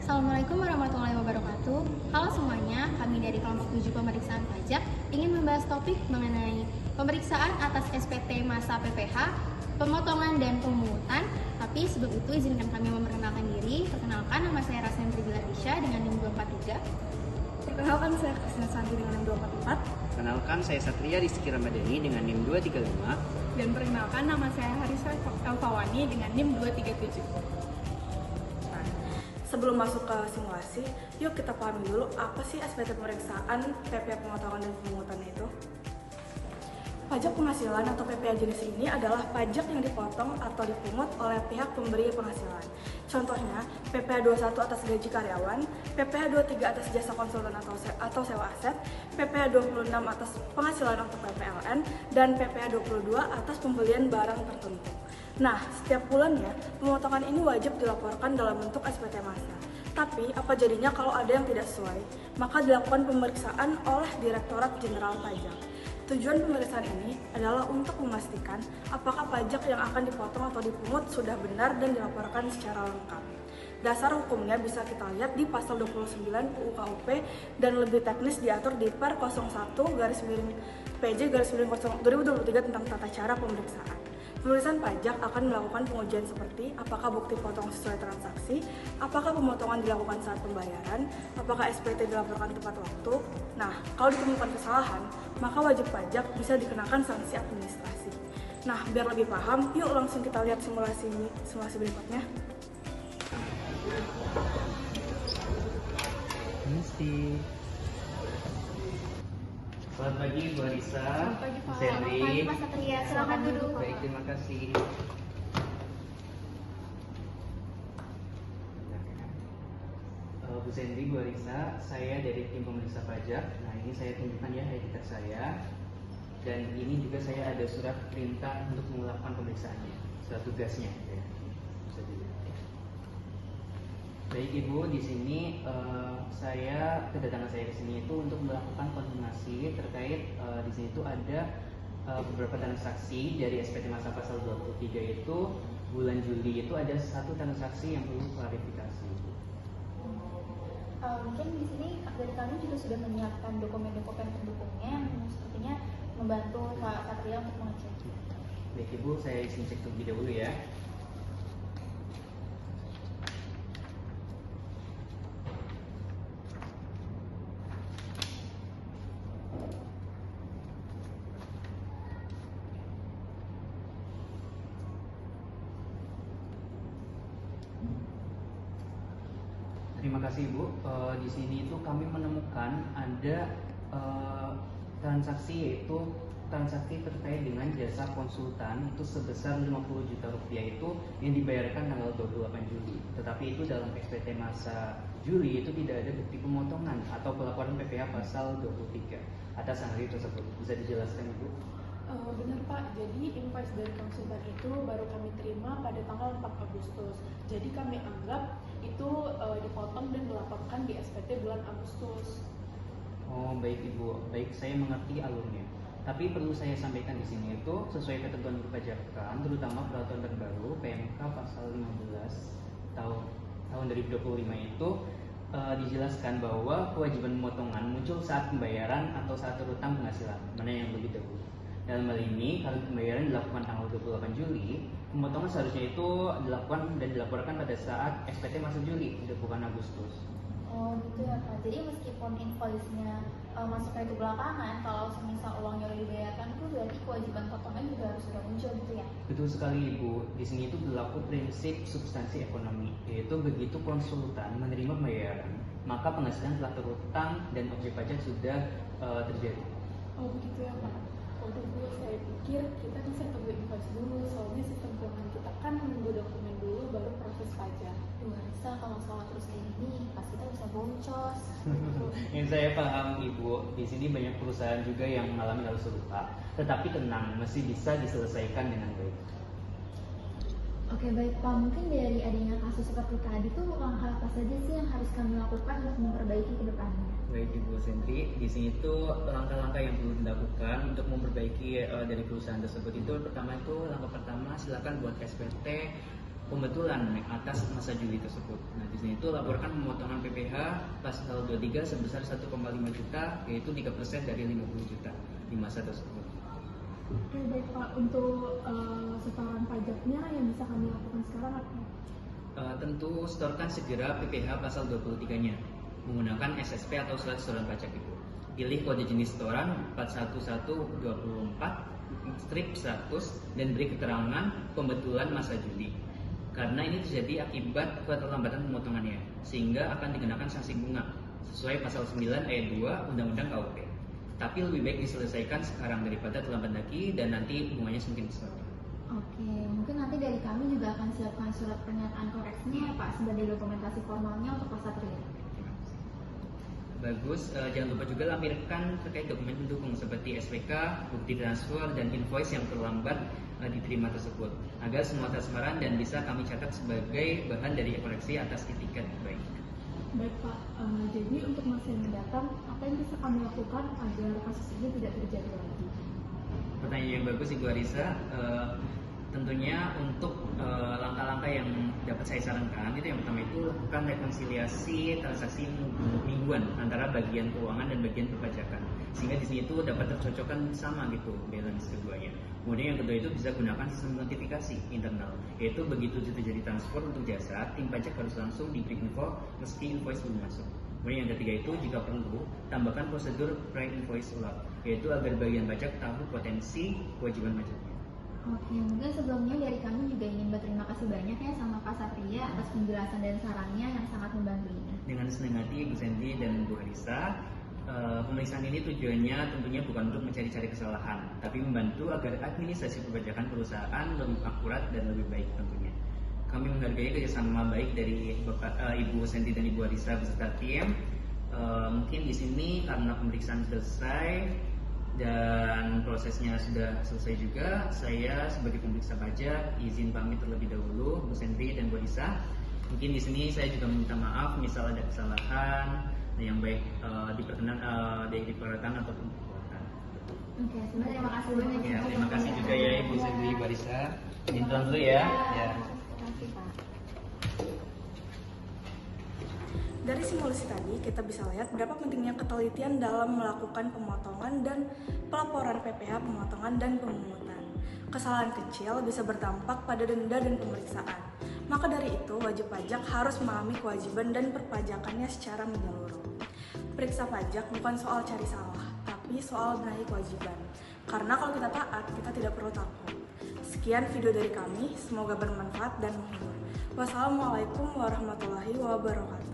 Assalamualaikum warahmatullahi wabarakatuh. Halo semuanya, kami dari kelompok 7 pemeriksaan pajak ingin membahas topik mengenai pemeriksaan atas SPT masa PPH, pemotongan dan pemungutan. Tapi sebelum itu izinkan kami memperkenalkan diri. Perkenalkan, nama saya Rasendri Gilatisha dengan NIM 243. Perkenalkan, saya Kristina Santi dengan NIM 244. Perkenalkan, saya Satria Rizky Ramadhani dengan NIM 235. Dan perkenalkan, nama saya Harisa Elfawani dengan NIM 237. Sebelum masuk ke simulasi, yuk kita pahami dulu apa sih SPT pemeriksaan, PPh pemotongan dan pemungutan itu. Pajak penghasilan atau PPh jenis ini adalah pajak yang dipotong atau dipungut oleh pihak pemberi penghasilan. Contohnya, PPh 21 atas gaji karyawan, PPh 23 atas jasa konsultan atau sewa aset, PPh 26 atas penghasilan untuk PPLN, dan PPh 22 atas pembelian barang tertentu. Nah, setiap bulannya, pemotongan ini wajib dilaporkan dalam bentuk SPT massa. Tapi, apa jadinya kalau ada yang tidak sesuai? Maka dilakukan pemeriksaan oleh Direktorat Jenderal Pajak. Tujuan pemeriksaan ini adalah untuk memastikan apakah pajak yang akan dipotong atau dipungut sudah benar dan dilaporkan secara lengkap. Dasar hukumnya bisa kita lihat di pasal 29 UU KUP dan lebih teknis diatur di Per 01-PJ-2023 tentang tata cara pemeriksaan. Pemeriksaan pajak akan melakukan pengujian seperti apakah bukti potong sesuai transaksi, apakah pemotongan dilakukan saat pembayaran, apakah SPT dilaporkan tepat waktu. Nah, kalau ditemukan kesalahan, maka wajib pajak bisa dikenakan sanksi administrasi. Nah, biar lebih paham, yuk langsung kita lihat simulasi berikutnya. Selamat pagi Bu Arisa. Selamat pagi, Pak. Sendri. Selamat pagi, Mas Satria. Silakan duduk. Baik, terima kasih. Bu Sendri, Bu Arisa, saya dari tim pemeriksa pajak. Nah, ini saya tunjukkan ya ID card saya. Dan ini juga saya ada surat perintah untuk melakukan pemeriksaannya, surat tugasnya. Ya. Bisa dilihat. Baik Ibu, di sini kedatangan saya ke sini itu untuk melakukan konfirmasi terkait di sini itu ada beberapa transaksi dari SPT masa pasal 23 itu bulan Juli itu ada satu transaksi yang perlu klarifikasi. Mungkin di sini dari kami juga sudah menyiapkan dokumen-dokumen pendukungnya yang sepertinya membantu Pak Satria untuk mengecek. Baik Ibu, saya izin cek terlebih dahulu ya. Terima kasih Ibu. Di sini itu kami menemukan ada transaksi yaitu transaksi terkait dengan jasa konsultan itu sebesar 50 juta rupiah itu yang dibayarkan tanggal 28 Juli. Tetapi itu dalam SPT masa Juli itu tidak ada bukti pemotongan atau pelaporan PPh pasal 23 atas hari tersebut. Bisa dijelaskan Ibu? Benar Pak, jadi invoice dari konsultan itu baru kami terima pada tanggal 4 Agustus. Jadi kami anggap itu dipotong dan dilaporkan di SPT bulan Agustus. Oh baik Ibu, baik saya mengerti alurnya. Tapi perlu saya sampaikan di sini itu sesuai ketentuan perpajakan, terutama peraturan terbaru PMK pasal 15 tahun 2025 itu dijelaskan bahwa kewajiban pemotongan muncul saat pembayaran atau saat terutang penghasilan. Mana yang lebih dahulu? Dalam hal ini, kalau pembayaran dilakukan tanggal 28 Juli, pemotongan seharusnya itu dilakukan dan dilaporkan pada saat SPT masuk Juli, bukan Agustus. Oh gitu ya Pak. Jadi meskipun invoice-nya masuknya itu belakangan, kalau semisal uangnya udah dibayarkan itu berarti kewajiban potongan juga harus sudah muncul gitu ya? Betul sekali Ibu. Di sini itu berlaku prinsip substansi ekonomi, yaitu begitu konsultan menerima pembayaran, maka penghasilan telah terutang dan objek pajak sudah terjadi. Oh begitu ya Pak. Waduh Bu, saya pikir kita bisa tunggu invoice dulu, soalnya sistem keuangan kita kan menunggu dokumen dulu baru proses pajak. Bisa kalau soal terus kayak gini, pas kita bisa boncos. Yang saya paham Ibu, di sini banyak perusahaan juga yang mengalami hal serupa. Tetapi tenang, masih bisa diselesaikan dengan baik. Oke baik Pak, mungkin dari adanya kasus seperti tadi tuh langkah apa saja sih yang harus kami lakukan untuk memperbaiki ke depannya? Baik Ibu Sentri, di sini tuh langkah-langkah yang perlu dilakukan untuk memperbaiki dari perusahaan tersebut itu langkah pertama silakan buat SPT pembetulan atas masa Juli tersebut. Nah, di sini itu laporkan pemotongan PPh pasal 23 sebesar 1,5 juta, yaitu 3% dari 50 juta di masa tersebut. Oke, baik Pak. Untuk setoran pajaknya yang bisa kami lakukan sekarang apa? Tentu setorkan segera PPh pasal 23-nya menggunakan SSP atau surat setoran pajak itu. Pilih kode jenis setoran 41124/100 dan beri keterangan pembetulan masa Juli. Karena ini terjadi akibat keterlambatan pemotongannya, sehingga akan dikenakan sanksi bunga sesuai pasal 9 ayat 2 Undang-Undang KUP. Tapi lebih baik diselesaikan sekarang daripada terlambat lagi dan nanti bunganya semakin besar. Oke, mungkin nanti dari kami juga akan siapkan surat pernyataan koreksinya ya Pak sebagai dokumentasi formalnya untuk Pak Satria. Bagus, jangan lupa juga lampirkan terkait dokumen pendukung seperti SPK, bukti transfer, dan invoice yang terlambat diterima tersebut agar semua transparan dan bisa kami catat sebagai bahan dari koreksi atas etiket baik. Baik Pak, jadi untuk masa yang mendatang, apa yang bisa kami lakukan agar kasus ini tidak terjadi lagi? Pertanyaan yang bagus Ibu Arisa. Tentunya untuk langkah-langkah yang dapat saya sarankan itu yang pertama itu lakukan rekonsiliasi transaksi mingguan antara bagian keuangan dan bagian perpajakan sehingga di sini itu dapat tercocokkan sama gitu balance keduanya. Kemudian yang kedua itu bisa gunakan sistem notifikasi internal, yaitu begitu terjadi transfer untuk jasa, tim pajak harus langsung diberi info meski invoice belum masuk. Kemudian yang ketiga itu jika perlu tambahkan prosedur pre-invoice ulang, yaitu agar bagian pajak tahu potensi kewajiban pajaknya. Oke, mungkin sebelumnya dari kami juga ingin berterima kasih banyak ya sama Pak Satria atas penjelasan dan sarannya yang sangat membantu ini. Dengan senang hati Ibu Sandy dan Bu Arisa, pemeriksaan ini tujuannya tentunya bukan untuk mencari-cari kesalahan, tapi membantu agar administrasi perpajakan perusahaan lebih akurat dan lebih baik tentunya. Kami menghargai kerjasama baik dari Ibu Sandy dan Ibu Arisa beserta tim. Mungkin di sini karena pemeriksaan selesai dan prosesnya sudah selesai juga, saya sebagai pemeriksa pajak izin pamit terlebih dahulu Bu Sandy dan Bu Arisa. Mungkin di sini saya juga minta maaf misal ada kesalahan yang baik diperkenan ataupun perbuatan. Oke, sebenarnya terima kasih banyak. Ya, terima kasih juga ya Ibu Sandy, Bu Arisa. Izin pulang dulu ya. Ya. Terima kasih Pak. Dari simulasi tadi, kita bisa lihat berapa pentingnya ketelitian dalam melakukan pemotongan dan pelaporan PPh pemotongan dan pemungutan. Kesalahan kecil bisa berdampak pada denda dan pemeriksaan. Maka dari itu, wajib pajak harus memahami kewajiban dan perpajakannya secara menyeluruh. Periksa pajak bukan soal cari salah, tapi soal benahi kewajiban. Karena kalau kita taat, kita tidak perlu takut. Sekian video dari kami, semoga bermanfaat dan menghibur. Wassalamualaikum warahmatullahi wabarakatuh.